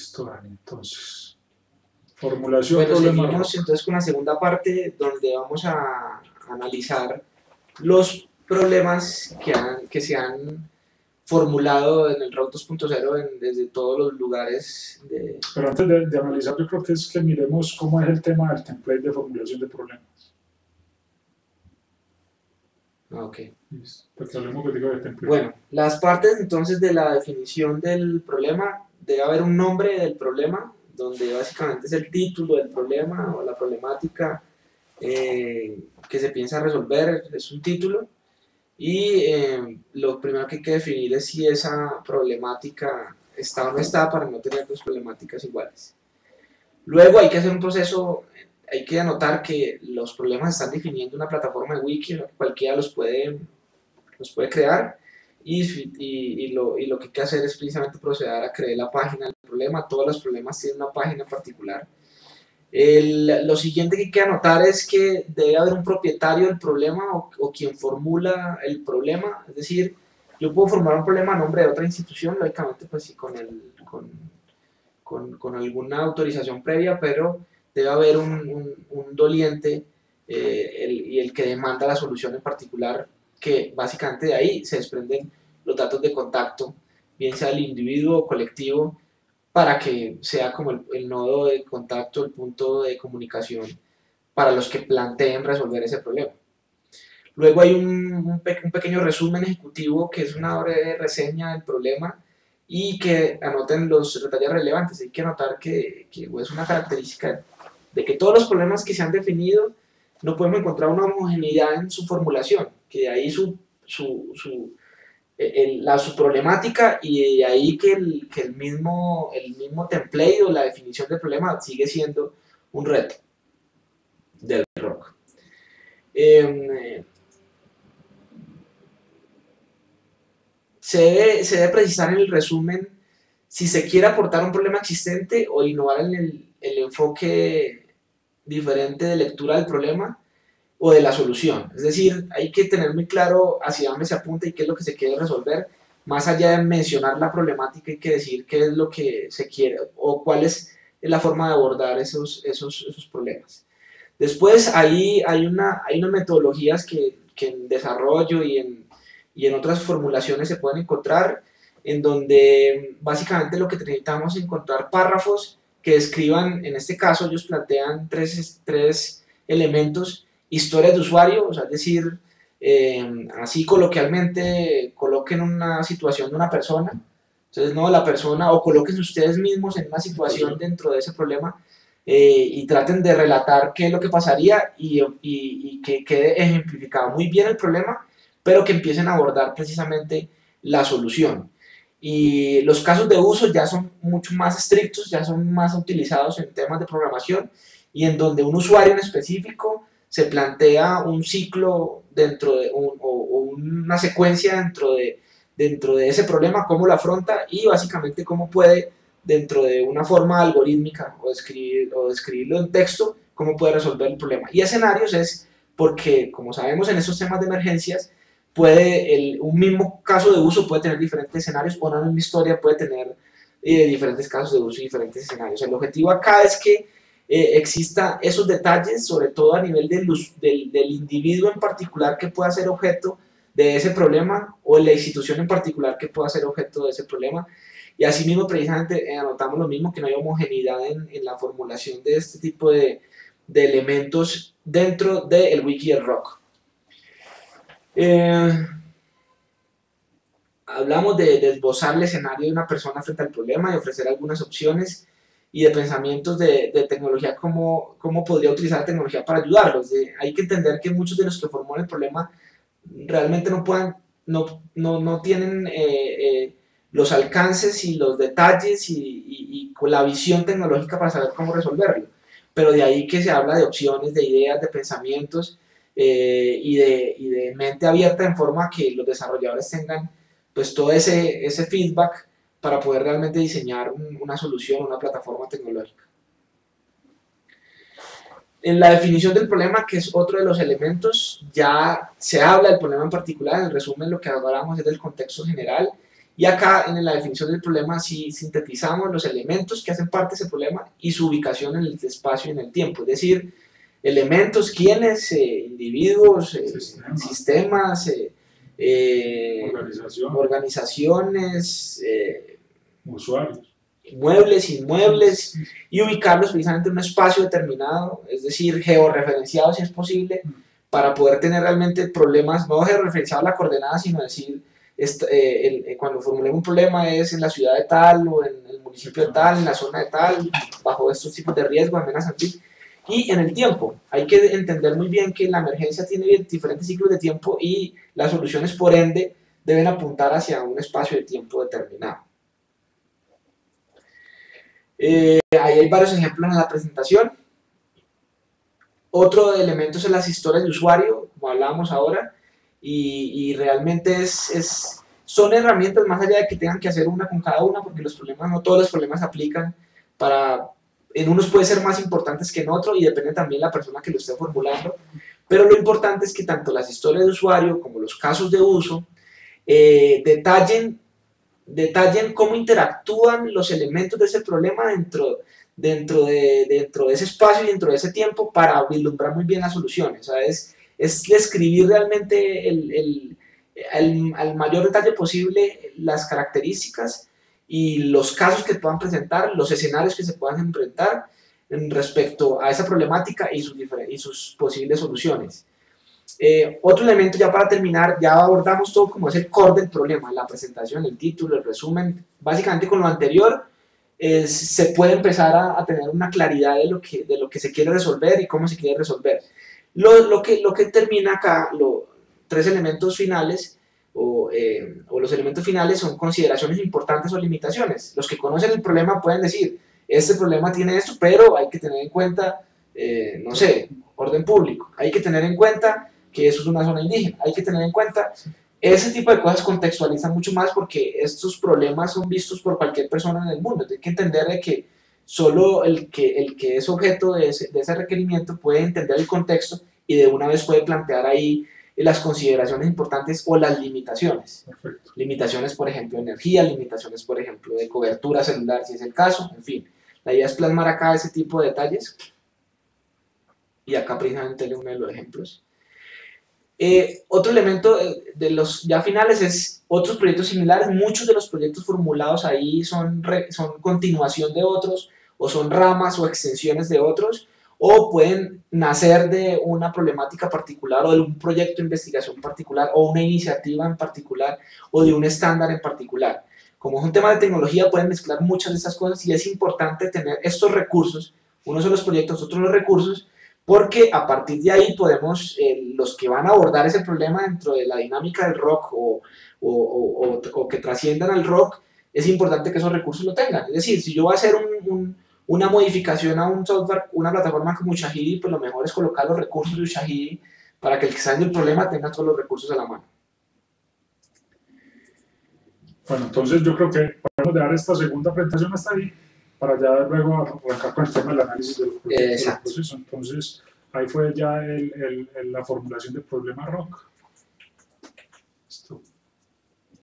Listo, Dani, entonces, formulación, Bueno, problema, seguimos entonces con la segunda parte donde vamos a analizar los problemas que se han formulado en el ROC 2.0 desde todos los lugares de... pero antes de analizar, yo creo que es que miremos cómo es el tema del template de formulación de problemas. Ok. Listo, porque hablemos que digo de template. Bueno, las partes entonces de la definición del problema, debe haber un nombre del problema, donde básicamente es el título del problema o la problemática que se piensa resolver, es un título. Y lo primero que hay que definir es si esa problemática está o no está para no tener dos problemáticas iguales. Luego hay que hacer un proceso, hay que anotar que los problemas están definiendo una plataforma de wiki, cualquiera los puede crear y lo que hay que hacer es precisamente proceder a crear la página del problema. Todos los problemas tienen una página en particular. Lo siguiente que hay que anotar es que debe haber un propietario del problema o quien formula el problema, es decir, yo puedo formular un problema a nombre de otra institución, lógicamente pues sí con alguna autorización previa, pero debe haber un doliente y el que demanda la solución en particular, que básicamente de ahí se desprenden los datos de contacto, bien sea el individuo o colectivo, para que sea como el nodo de contacto, el punto de comunicación para los que planteen resolver ese problema. Luego hay un pequeño resumen ejecutivo que es una breve reseña del problema y que anoten los detalles relevantes. Hay que anotar que es una característica de que todos los problemas que se han definido no podemos encontrar una homogeneidad en su formulación, que de ahí su problemática y de ahí que el mismo template o la definición del problema sigue siendo un reto del ROC. Se debe precisar en el resumen si se quiere aportar un problema existente o innovar en el enfoque diferente de lectura del problema o de la solución. Es decir, hay que tener muy claro hacia dónde se apunta y qué es lo que se quiere resolver. Más allá de mencionar la problemática, hay que decir qué es lo que se quiere o cuál es la forma de abordar esos problemas. Después, hay unas metodologías que en desarrollo y en otras formulaciones se pueden encontrar, en donde básicamente lo que necesitamos es encontrar párrafos que describan, en este caso ellos plantean tres elementos: historias de usuario, o sea, es decir, así coloquialmente coloquen una situación de una persona, entonces no la persona, o coloquen ustedes mismos en una situación dentro de ese problema y traten de relatar qué es lo que pasaría y que quede ejemplificado muy bien el problema, pero que empiecen a abordar precisamente la solución. Y los casos de uso ya son mucho más estrictos, ya son más utilizados en temas de programación y en donde un usuario en específico se plantea un ciclo dentro de o una secuencia dentro de ese problema, cómo lo afronta y básicamente cómo puede, dentro de una forma algorítmica o describirlo en texto, cómo puede resolver el problema. Y escenarios es porque, como sabemos en esos temas de emergencias, un mismo caso de uso puede tener diferentes escenarios o una misma historia puede tener diferentes casos de uso y diferentes escenarios. El objetivo acá es que exista esos detalles, sobre todo a nivel del individuo en particular que pueda ser objeto de ese problema o la institución en particular que pueda ser objeto de ese problema. Y asimismo, precisamente, anotamos lo mismo, que no hay homogeneidad en la formulación de este tipo de elementos dentro del wiki del ROC. Hablamos de esbozar el escenario de una persona frente al problema y ofrecer algunas opciones y de pensamientos de tecnología, cómo podría utilizar la tecnología para ayudarlos. Hay que entender que muchos de los que formulan el problema realmente no tienen los alcances y los detalles y con la visión tecnológica para saber cómo resolverlo. Pero de ahí que se habla de opciones, de ideas, de pensamientos y de mente abierta, en forma que los desarrolladores tengan pues todo ese feedback para poder realmente diseñar una solución, una plataforma tecnológica. En la definición del problema, que es otro de los elementos, ya se habla del problema en particular. En resumen, lo que hablamos es del contexto general Y acá en la definición del problema sí sintetizamos los elementos que hacen parte de ese problema y su ubicación en el espacio y en el tiempo, es decir, elementos, quiénes, individuos, sistemas, organizaciones, usuarios, muebles, inmuebles, y ubicarlos precisamente en un espacio determinado, es decir, georreferenciado si es posible, para poder tener realmente problemas, no georreferenciado a la coordenada, sino decir, cuando formulemos un problema es en la ciudad de tal, o en el municipio de tal, en la zona de tal, bajo estos tipos de riesgo, amenazas, en fin. Y en el tiempo, hay que entender muy bien que la emergencia tiene diferentes ciclos de tiempo y las soluciones, por ende, deben apuntar hacia un espacio de tiempo determinado. Ahí hay varios ejemplos en la presentación. Otro elemento son las historias de usuario, como hablábamos ahora, y realmente son herramientas más allá de que tengan que hacer una con cada una, porque los problemas, no todos los problemas aplican en unos pueden ser más importantes que en otros y depende también de la persona que lo esté formulando, pero lo importante es que tanto las historias de usuario como los casos de uso detallen cómo interactúan los elementos de ese problema dentro de ese espacio y dentro de ese tiempo para vislumbrar muy bien las soluciones. O sea, es describir realmente al mayor detalle posible las características y los casos que puedan presentar, los escenarios que se puedan enfrentar respecto a esa problemática y sus posibles soluciones. Otro elemento ya para terminar, ya abordamos todo como es el core del problema, la presentación, el título, el resumen. Básicamente con lo anterior se puede empezar a tener una claridad de lo que se quiere resolver y cómo se quiere resolver. Lo que termina acá, tres elementos finales, o los elementos finales son consideraciones importantes o limitaciones. Los que conocen el problema pueden decir, este problema tiene esto, pero hay que tener en cuenta, no sé, orden público, hay que tener en cuenta que eso es una zona indígena, hay que tener en cuenta, ese tipo de cosas contextualizan mucho más porque estos problemas son vistos por cualquier persona en el mundo. Hay que entender de que solo el que es objeto de ese requerimiento puede entender el contexto y de una vez puede plantear ahí las consideraciones importantes o las limitaciones. Perfecto. Limitaciones, por ejemplo, de energía, limitaciones, por ejemplo, de cobertura celular, si es el caso, en fin. La idea es plasmar acá ese tipo de detalles. Y acá precisamente uno de los ejemplos. Otro elemento de los ya finales es otros proyectos similares. Muchos de los proyectos formulados ahí son continuación de otros, o son ramas o extensiones de otros, o pueden nacer de una problemática particular, o de un proyecto de investigación particular, o una iniciativa en particular, o de un estándar en particular. Como es un tema de tecnología, pueden mezclar muchas de estas cosas y es importante tener estos recursos, unos son los proyectos, otros los recursos, porque a partir de ahí podemos, los que van a abordar ese problema dentro de la dinámica del rock o que trasciendan al rock, es importante que esos recursos lo tengan. Es decir, si yo voy a hacer una modificación a un software, una plataforma como Ushahidi, pues lo mejor es colocar los recursos de Ushahidi para que el que sabe del problema tenga todos los recursos a la mano. Bueno, entonces yo creo que podemos dejar esta segunda presentación hasta ahí, para ya luego arrancar con el tema del análisis del proceso. Entonces, ahí fue ya la formulación del problema ROC.